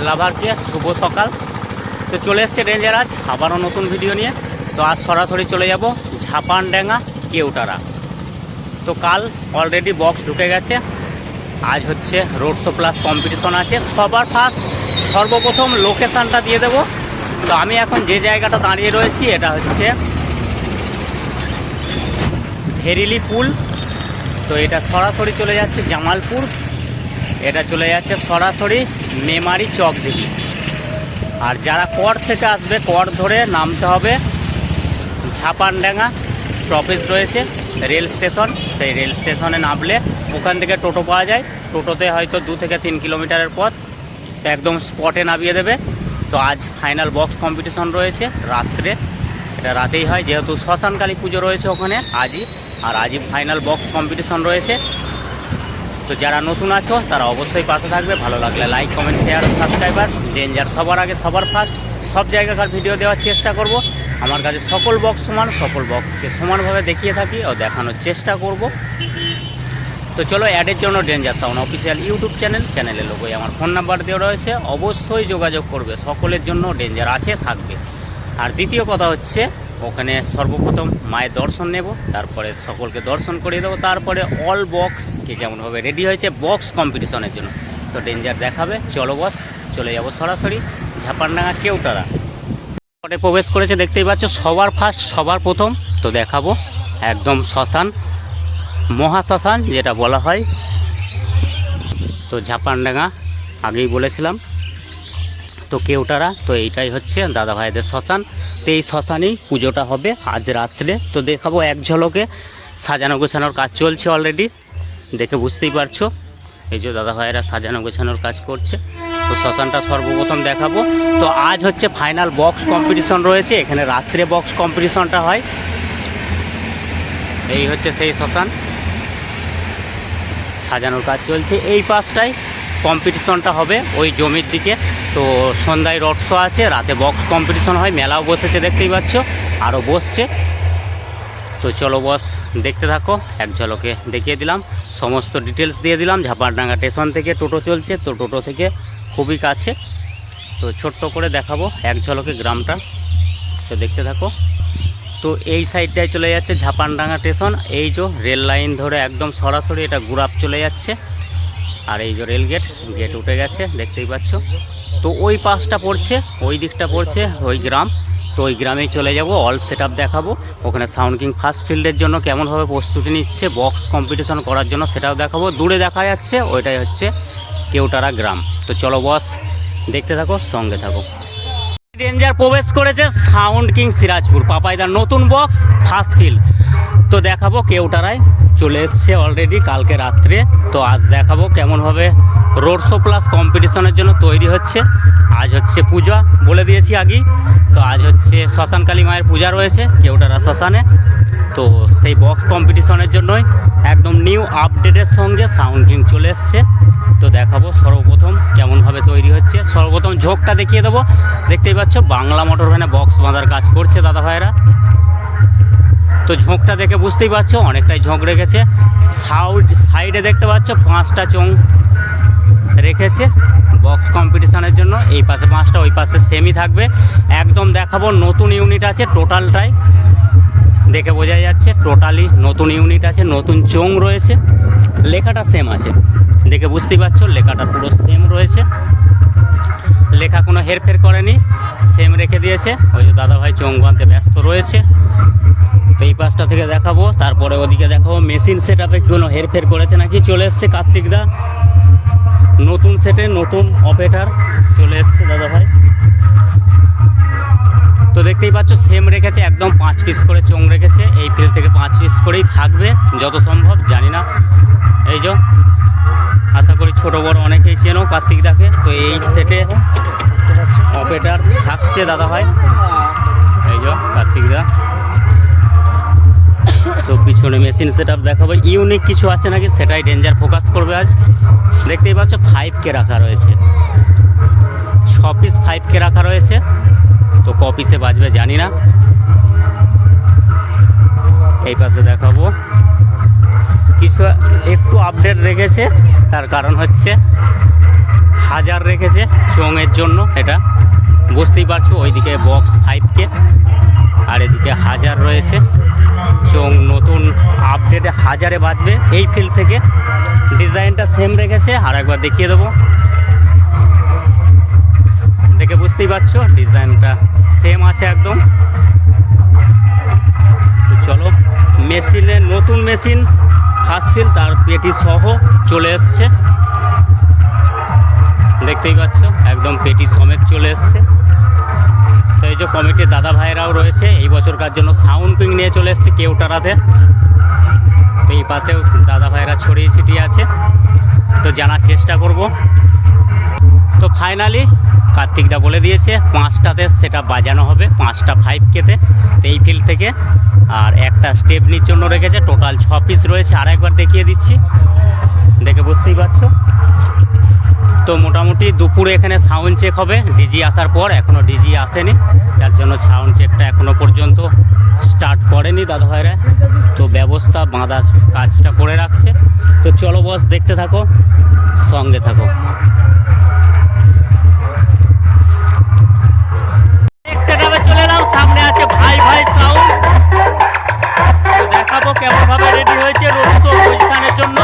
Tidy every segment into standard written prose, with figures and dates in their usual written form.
লাভারকে শুভ সকাল। তো চলে এসছে রেঞ্জার আজ আবারও নতুন ভিডিও নিয়ে। তো আজ সরাসরি চলে যাব ঝাপানডাঙ্গা কেউটারা। তো কাল অলরেডি বক্স ঢুকে গেছে, আজ হচ্ছে রোড শো প্লাস কম্পিটিশন আছে। সবার ফার্স্ট সর্বপ্রথম লোকেশানটা দিয়ে দেব। তো আমি এখন যে জায়গাটা দাঁড়িয়ে রয়েছি এটা হচ্ছে ভেরিলি পুল। তো এটা সরাসরি চলে যাচ্ছে জামালপুর, এটা চলে যাচ্ছে সরাসরি মেমারি চক দিঘি। আর যারা কর থেকে আসবে কর ধরে নামতে হবে ঝাপানডাঙ্গা স্টপেজ রয়েছে রেল স্টেশন, সেই রেল স্টেশনে নামলে ওখান থেকে টোটো পাওয়া যায়। টোটোতে হয়তো 2 থেকে 3 কিলোমিটারের পথ, তো একদম স্পটে নামিয়ে দেবে। তো আজ ফাইনাল বক্স কম্পিটিশন রয়েছে রাত্রে, এটা রাতেই হয় যেহেতু শ্মশানকালী পুজো রয়েছে ওখানে আজই, আর আজই ফাইনাল বক্স কম্পিটিশন রয়েছে। তো যারা নতুন আছো তারা অবশ্যই পাশে থাকবে, ভালো লাগলে like comment share subscriber. Danger সবার আগে সবার ফার্স্ট সব জায়গাকার ভিডিও দেওয়ার চেষ্টা করব। আমার কাছে সকল বক্স সমান, সকল বক্সকে সমানভাবে দেখিয়ে থাকি ও দেখানোর চেষ্টা করব। তো চলো, অ্যাডের জন্য ডেঞ্জার সাউন্ড অফিসিয়াল ইউটিউব চ্যানেলের লোগোয় আমার ফোন নাম্বার দেওয়া রয়েছে, অবশ্যই যোগাযোগ করবে। সকলের জন্য ডেঞ্জার আছে, থাকবে। আর দ্বিতীয় কথা হচ্ছে ওখানে সর্বপ্রথম মায়ের দর্শন নেব, তারপরে সকলকে দর্শন করিয়ে দেবো, তারপরে অল বক্সকে কেমনভাবে রেডি হয়েছে বক্স কম্পিটিশনের জন্য। তো ডেঞ্জার দেখাবে। চলো বস, চলে যাব সরাসরি ঝাপানডাঙ্গা কেউটারা। পরে প্রবেশ করেছে দেখতেই পাচ্ছ, সবার ফার্স্ট সবার প্রথম। তো দেখাবো একদম শ্মশান, মহাশ্মশান যেটা বলা হয়। তো ঝাপানডাঙ্গা আগেই বলেছিলাম, তো কেউটারা তো এইটাই হচ্ছে দাদা ভাইদের শ্মশান। তো এই শ্মশানেই পুজোটা হবে আজ রাত্রে। তো দেখাবো এক ঝলকে, সাজানো গোছানোর কাজ চলছে অলরেডি, দেখে বুঝতেই পারছো। এই যে দাদা ভাইয়েরা সাজানো গোছানোর কাজ করছে। তো শ্মশানটা সর্বপ্রথম দেখাবো। তো আজ হচ্ছে ফাইনাল বক্স কম্পিটিশন রয়েছে, এখানে রাত্রে বক্স কম্পিটিশনটা হয়। এই হচ্ছে সেই শ্মশান, সাজানোর কাজ চলছে। এই পাশটায় কম্পিটিশনটা হবে ওই জমির দিকে। তো সন্ধ্যায় রড শো আছে, রাতে বক্স কম্পিটিশন হয়, মেলাও বসেছে দেখতেই পাচ্ছ, আরও বসছে। তো চলো বস, দেখতে থাকো। এক ঝলকে দেখিয়ে দিলাম, সমস্ত ডিটেলস দিয়ে দিলাম। ঝাপানডাঙ্গা স্টেশন থেকে টোটো চলছে, তো টোটো থেকে খুবই কাছে। তো ছোট্ট করে দেখাবো এক ঝলকে গ্রামটা, তো দেখতে থাকো। তো এই সাইডটায় চলে যাচ্ছে ঝাপানডাঙ্গা স্টেশন, এই যে রেল লাইন ধরে একদম সরাসরি এটা গুরাপ চলে যাচ্ছে। আর এই যে রেল গেট উঠে গেছে দেখতেই পাচ্ছ। তো ওই পাশটা পড়ছে, ওই দিকটা পড়ছে ওই গ্রাম। তো ওই গ্রামেই চলে যাব, অল সেট আপ দেখাবো। ওখানে সাউন্ড কিং ফার্স্ট ফিল্ডের জন্য কেমনভাবে প্রস্তুতি নিচ্ছে বক্স কম্পিটিশন করার জন্য সেটাও দেখাবো। দূরে দেখা যাচ্ছে ওইটাই হচ্ছে কেউটারা গ্রাম। তো চলো বস, দেখতে থাকো, সঙ্গে থাকো। রেঞ্জার প্রবেশ করেছে সাউন্ড কিং সিরাজপুর, পাপাইদার নতুন বক্স ফার্স্ট ফিল্ড। তো দেখাবো কেউটারায় চলে এসছে অলরেডি কালকে রাত্রে। তো আজ দেখাবো কেমনভাবে রোড শো প্লাস কম্পিটিশনের জন্য তৈরি হচ্ছে। আজ হচ্ছে পূজা, বলে দিয়েছি আগেই। তো আজ হচ্ছে শ্মশানকালী মায়ের পূজা রয়েছে কেউটারা শ্মশানে। তো সেই বক্স কম্পিটিশনের জন্যই একদম নিউ আপডেটের সঙ্গে সাউন্ড কিং চলে এসছে। তো দেখাবো সর্বপ্রথম কেমনভাবে তৈরি হচ্ছে। সর্বপ্রথম ঝোঁকটা দেখিয়ে দেবো, দেখতেই পাচ্ছ বাংলা মোটর ভ্যানে বক্স বাঁধার কাজ করছে দাদা ভাইয়েরা। তো ঝোঁকটা দেখে বুঝতেই পারছো অনেকটাই ঝোঁক রেখেছে। সাইডে দেখতে পাচ্ছ 5টা চোং রেখেছে বক্স কম্পিটিশনের জন্য। এই পাশে 5টা, ওই পাশে সেমই থাকবে। একদম দেখাবো নতুন ইউনিট আছে টোটালটাই, দেখে বোঝা যাচ্ছে টোটালি নতুন ইউনিট আছে, নতুন চোং রয়েছে। লেখাটা সেম আছে, দেখে বুঝতেই পারছো লেখাটা পুরো সেম রয়েছে, লেখা কোনো হেরফের করেনি, সেম রেখে দিয়েছে। ওই যে দাদাভাই চোং বাঁধতে ব্যস্ত রয়েছে। তো এই পাশটা থেকে দেখাবো, তারপরে ওদিকে দেখাবো মেশিন সেট আপে কোনো হেরফের করেছে নাকি। চলে এসছে কার্তিকদা নতুন সেটে, নতুন অপারেটর চলে এসছে দাদাভাই। তো দেখতেই পাচ্ছ সেম রেখেছে, একদম 5 পিস করে চোং রেখেছে। এই ফিল্ড থেকে 5 পিস করেই থাকবে যত সম্ভব, জানি না। এই যে আশা করি ছোট বড় অনেকেই চেনো কার্তিকদাকে। তো এই সেটে অপারেটর থাকছে দাদাভাই, এই যে কার্তিকদা। তো পিছনে মেশিন সেট আপ দেখাবো, ইউনিক কিছু আছে নাকি সেটাই ডেঞ্জার ফোকাস করবে আজ। দেখতেই পাচ্ছ 5K রাখা রয়েছে, 6 পিস 5K রাখা রয়েছে। তো ক পিসে বাজবে জানি না। এই পাশে দেখাবো কিছু একটু আপডেট রেখেছে, তার কারণ হচ্ছে 1000 রেখেছে চোঙের জন্য, এটা বুঝতেই পারছো। ওইদিকে বক্স 5K আর এদিকে 1000 রয়েছে চোঙ। নতুন আপডেটে 1000-এ বাজবে এই ফিল্ড থেকে। ডিজাইনটা সেম রেখেছে, আর একবার দেখিয়ে দেবো, দেখে বুঝতেই পারছো ডিজাইনটা সেম আছে একদম। তো চলো, মেশিনে নতুন মেশিন ফার্স্ট ফিল তার পেটি সহ চলে এসছে, দেখতেই পাচ্ছ একদম পেটি সমেত চলে এসছে। তো এই যে কমিটির দাদা ভাইরাও রয়েছে এই বছরকার জন্য সাউন্ড কিং নিয়ে চলে এসছে কেউটারাতে। তো এই পাশেও দাদা ভাইরা ছড়িয়ে ছিটিয়ে আছে, তো জানার চেষ্টা করব। তো ফাইনালি কার্তিকদা বলে দিয়েছে 5টাতে সেটা বাজানো হবে, 5টা 5K-তে এই ফিল্ড থেকে। আর একটা স্টেপনির জন্য রেখেছে, টোটাল 6 পিস রয়েছে। আর একবার দেখিয়ে দিচ্ছি, দেখে বুঝতেই পারছো। তো মোটামুটি দুপুরে এখানে সাউন্ড চেক হবে ডিজি আসার পর, এখনও ডিজি আসেনি, যার জন্য সাউন্ড চেকটা এখনও পর্যন্ত স্টার্ট করেনি দাদা ভাইরা। তো ব্যবস্থা বাঁধার কাজটা করে রাখছে। তো চলো বস, দেখতে থাকো, সঙ্গে থাকো। চলে এলাম, সামনে আছে ভাই ভাই সাউন্ড। তো দেখাবো কেমন ভাবে রেডি হয়েছে রোড শো পজিশনের জন্য।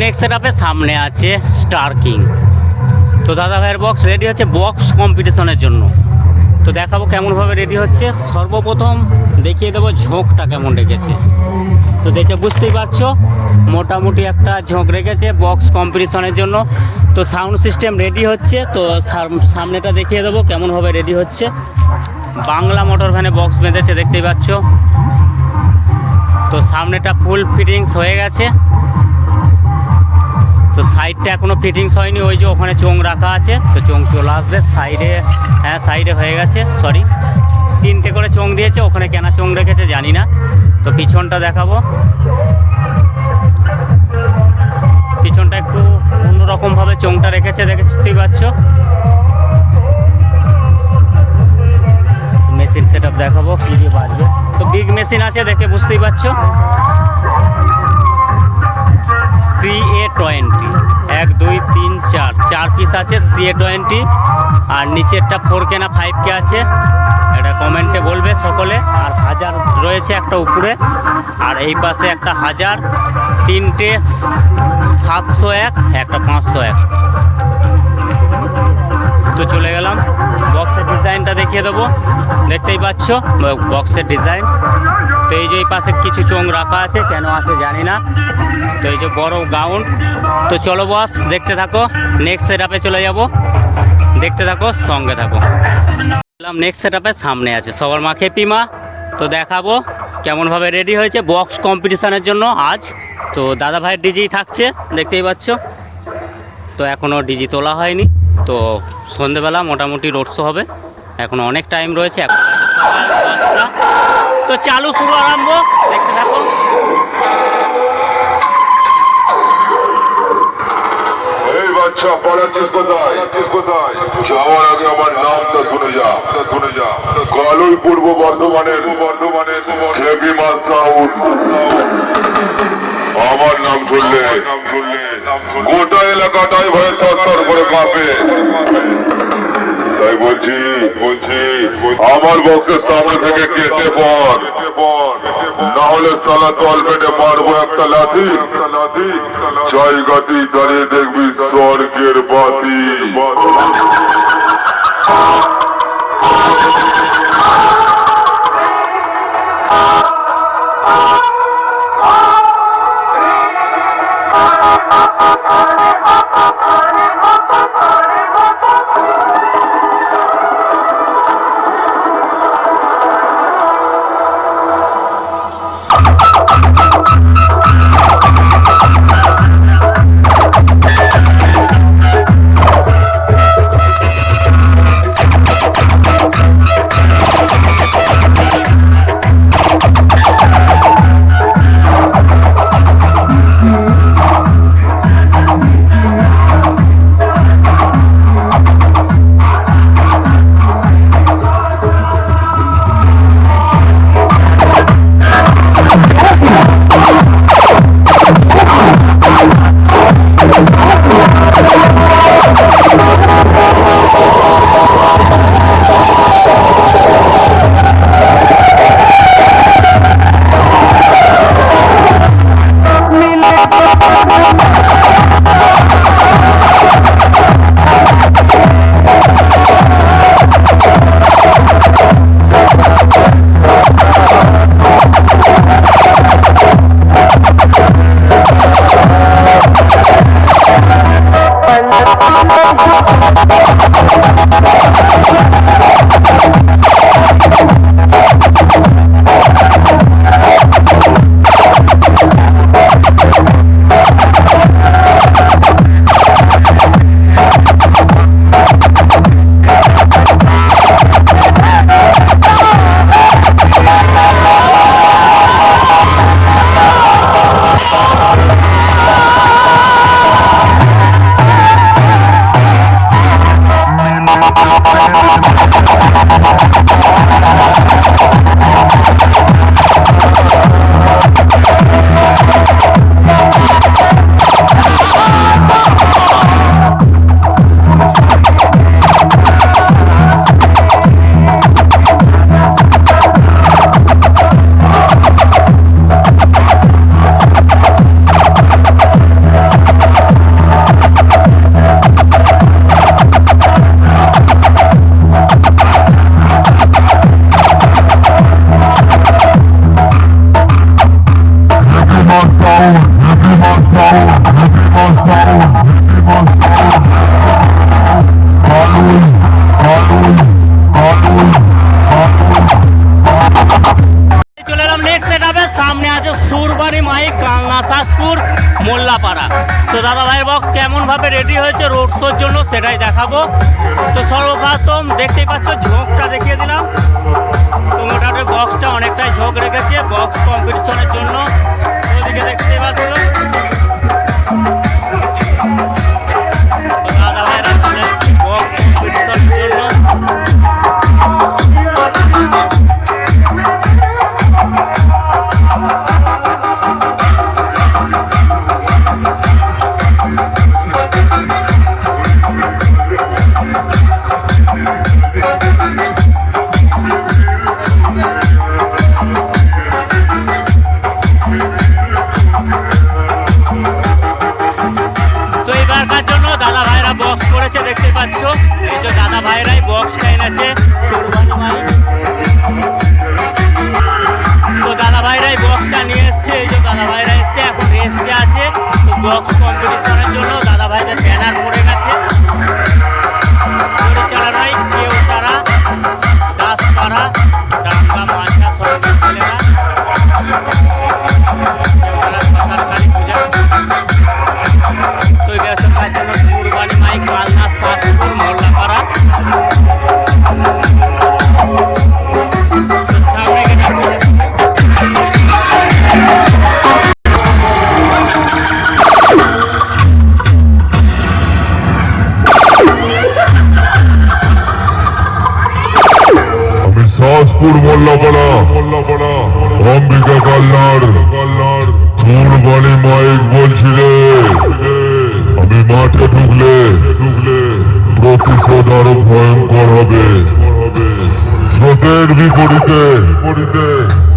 নেক্সট সেটআপে সামনে আছে স্টার কিং। তো দাদা ভাইয়ের বক্স রেডি হচ্ছে বক্স কম্পিটিশনের জন্য। তো দেখাবো কেমনভাবে রেডি হচ্ছে। সর্বপ্রথম দেখিয়ে দেবো ঝোঁকটা কেমন রেখেছে। তো দেখে বুঝতেই পারছো মোটামুটি একটা ঝোঁক রেখেছে বক্স কম্পিটিশনের জন্য। তো সাউন্ড সিস্টেম রেডি হচ্ছে। তো সামনেটা দেখিয়ে দেবো কেমনভাবে রেডি হচ্ছে। বাংলা মোটর ভ্যানে বক্স বেঁধেছে দেখতেই পাচ্ছ। তো সামনেটা ফুল ফিটিংস হয়ে গেছে। তো সাইডটা এখনো ফিটিংস হয়নি, ওই যে ওখানে চোঙ রাখা আছে। তো চোঙ চলে আসবে সাইডে, হ্যাঁ সাইডে হয়ে গেছে, সরি 3টে করে চোঙ দিয়েছে, ওখানে কেনা চোঙ রেখেছে জানি না। তো পিছনটা দেখাবো, পিছনটা একটু অন্যরকম ভাবে চোঙটা রেখেছে, দেখতেই পাচ্ছ। মেশিন সেট আপ দেখাবো কি দিয়ে বাজবে। তো বিগ মেশিন আছে, দেখে বুঝতেই পারছো। CA20 1 2 3 4 4 পিস আছে CA20। আর নিচেরটা 4K না 5K আছে, এটা কমেন্টে বলবে সকলে। আর 1000 রয়েছে একটা উপরে, আর এই পাশে একটা 1000, 3টে 701, একটা 501। তো চলে গেলাম, বক্সের ডিজাইনটা দেখিয়ে দেবো, দেখতেই পাচ্ছ বক্সের ডিজাইন। তো এই যে এই পাশে কিছু চোঙ রাখা আছে, কেন আছে জানি না। তো এই যে বড় গাউন। তো চলো বস, দেখতে থাকো, নেক্সট সেট আপে চলে যাব, দেখতে থাকো, সঙ্গে থাকো। নেক্সট সেট আপের সামনে আছে সবার মা খেপিমা। তো দেখাবো কেমনভাবে রেডি হয়েছে বক্স কম্পিটিশানের জন্য আজ। তো দাদা ভাইয়ের ডিজি থাকছে, দেখতেই পাচ্ছ। তো এখনও ডিজি তোলা হয়নি, তো সন্ধেবেলা মোটামুটি রোড শো হবে, এখনও অনেক টাইম রয়েছে, এখন সকাল 10টা। তো চালু শুরু আরম্ভ, দেখতে থাকো। এই বাচ্চা পালাচ্ছিস কোথায়? যাওয়ার আগে আমার নামটা শুনে যা। কালুই পূর্ব বর্ধমানের খেপিমা সাউন্ড। আমার নাম শুনলে গোটা এলাকাটাই ভয়ে থরথর করে কাঁপে। তাই বলছি আমার বক্সের সামনে থেকে কেটে পড়, না হলে সালা তল পেটে মারবো একটা লাথি। জায়গাতেই দাঁড়িয়ে দেখবি স্বর্গের বাতি। সামনে আছে সুরবানি মাইক কালনা শাসপুর মোল্লাপাড়া। তো দাদা ভাইয়ের বক্স কেমনভাবে রেডি হয়েছে রোড শোর জন্য সেটাই দেখাবো। তো সর্বপ্রথম দেখতেই পাচ্ছ ঝোঁকটা দেখিয়ে দিলাম। তো মোটামুটি বক্সটা অনেকটাই ঝোঁক রেখেছে বক্স কম্পিটিশনের জন্য। ওদিকে দেখতেই পাচ্ছ তো দাদা ভাইয়েরা বক্স কম্পিটিশনের জন্য। দাদা ভাইরা বক্স করেছে দেখতে পাচ্ছ। এই যে দাদা ভাইরাই বক্সটা এনেছে সুরবানি মাইক। তো দাদা ভাইরাই বক্সটা নিয়ে এসছে। এই যে দাদা ভাইরা এসছে এখন রেস্টে আছে। তো বক্স কম্পিটিশনের জন্য দাদা ভাইদের ব্যানার পড়ে গেছে। পরিচালনায় কেউ তারা দাসপাড়া ডাঙ্গা মাঝা সরকার ছেলেরা সরকারি পূজা। তো এই ব্যবসার জন্য সুরবানি মাইক কালনা শাসপুর মোল্লাপাড়া। সামনে আমি শাসপুর মোল্লাপাড়া অম্বিকা কালনার সুরবানি মাইক বলছি রে। আমি মাঠে ঢুকলে প্রতিশোধ আরো ভয়ঙ্কর হবে। স্রোতের বিপরীতে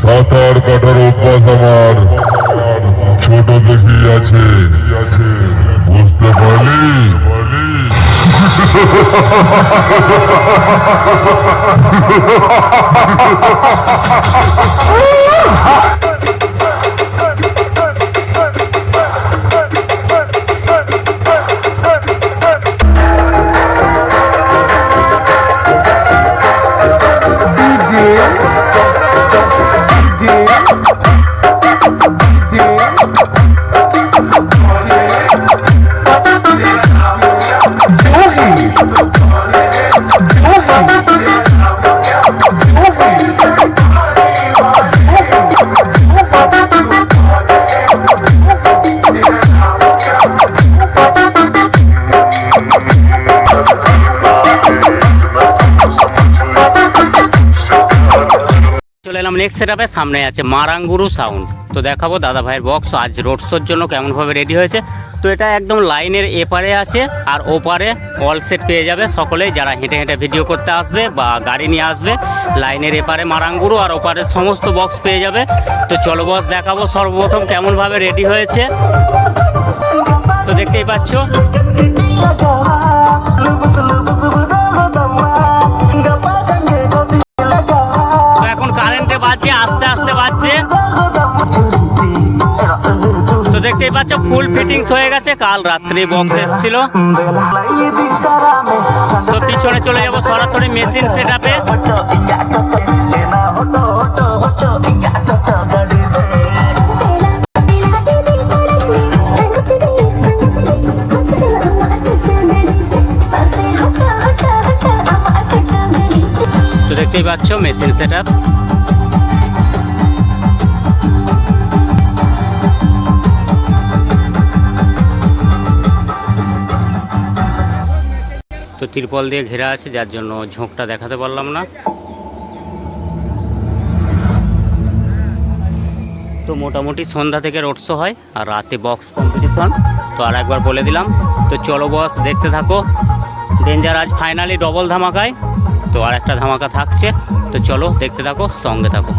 সাঁতার কাটার অভ্যাস আমার ছোট দেখি আছে। বুঝতে পারলি? চলে এলাম নেক্সট সেটআপে। সামনে আছে মারাঙ্গুরু সাউন্ড। তো দেখাবো দাদা ভাইয়ের বক্স আজ রোড শোর জন্য কেমনভাবে রেডি হয়েছে। তো এটা একদম লাইনের এপারে আছে আর ওপারে অল সেট পেয়ে যাবে সকলেই যারা হেঁটে হেঁটে ভিডিও করতে আসবে বা গাড়ি নিয়ে আসবে। লাইনের এপারে মারাঙ্গুরু আর ওপারে সমস্ত বক্স পেয়ে যাবে। তো চলো বস দেখাবো সর্বপ্রথম কেমনভাবে রেডি হয়েছে। তো দেখতেই পাচ্ছ এখন কারেন্টে বাজছে আস্তে আস্তে বাজছে। তো দেখতেই পাচ্ছ ফুল ফিটিংস হয়ে গেছে। কাল রাত্রে বক্স এসেছিল। তো পিছনে চলে যাবো সরাসরি মেশিন সেটআপে। তো দেখতেই পাচ্ছ মেশিন সেটআপ। তো তিরপল দিয়ে ঘেরা আছে যার জন্য ঝোঁকটা দেখাতে পারলাম না। তো মোটামুটি সন্ধ্যা থেকে রোড শো হয় আর রাতে বক্স কম্পিটিশন। তো আর একবার বলে দিলাম। তো চলো বস দেখতে থাকো। ডেঞ্জার আজ ফাইনালি ডবল ধামাকায়। তো আর একটা ধামাকা থাকছে। তো চলো দেখতে থাকো সঙ্গে থাকো।